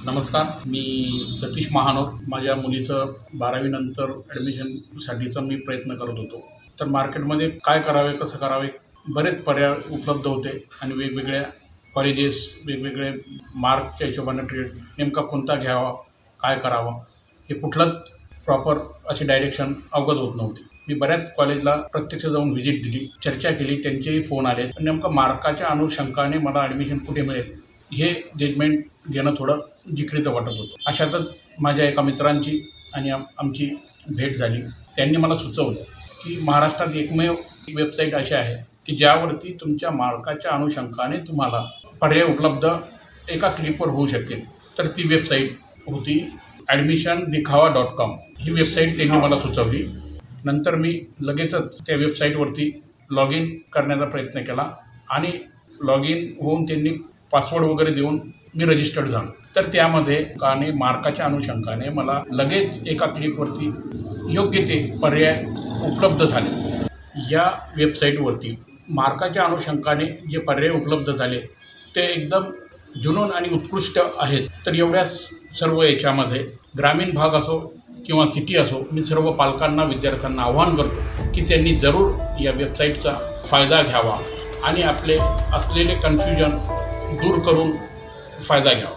नमस्कार, मी सतीश महानोर. माझ्या मुलीचं 12वी नंतर ॲडमिशनसाठीचा मी प्रयत्न करत होतो. तर मार्केटमध्ये काय करावे, कसं करावे, बरेच पर्याय उपलब्ध होते आणि वेगवेगळ्या कॉलेजेस, वेगवेगळे मार्कच्या हिशोबाने ट्रेड नेमका कोणता घ्यावा, काय करावं, हे कुठलंच प्रॉपर अशी डायरेक्शन अवगत होत नव्हती. मी बऱ्याच कॉलेजला प्रत्यक्ष जाऊन व्हिजिट दिली, चर्चा केली, त्यांचेही फोन आले. पण नेमकं मार्काच्या अनुषंगाने मला ॲडमिशन कुठे मिळेल हे जजमेंट घेणं थोडं जिक्रीचं वाटत होतं. अशातच माझ्या एका मित्रांची आणि आमची भेट झाली. त्यांनी मला सुचवलं की महाराष्ट्रात एकमेव वेबसाईट अशी आहे की ज्यावरती तुमच्या मार्काच्या अनुषंगाने तुम्हाला पर्याय उपलब्ध एका क्लिकवर होऊ शकेल. तर ती वेबसाईट होती admissiondikhava.com. ही वेबसाईट त्यांनी मला सुचवली. नंतर मी लगेचच त्या वेबसाईटवरती लॉग इन करण्याचा प्रयत्न केला आणि लॉग इन होऊन त्यांनी पासवर्ड वगैरे देऊन मी रजिस्टर्ड झालो. तर त्यामध्ये मार्काच्या अनुषंगाने मला लगेच एका क्लिकवरती योग्य ते पर्याय उपलब्ध झाले. या वेबसाईटवरती मार्काच्या अनुषंगाने जे पर्याय उपलब्ध झाले ते एकदम जुनून आणि उत्कृष्ट आहेत. तर एवढ्या सर्व याच्यामध्ये ग्रामीण भाग असो किंवा सिटी असो, मी सर्व पालकांना, विद्यार्थ्यांना आवाहन करतो की त्यांनी जरूर या वेबसाईटचा फायदा घ्यावा आणि आपले असलेले कन्फ्युजन दूर करून फायदा घ्यावा.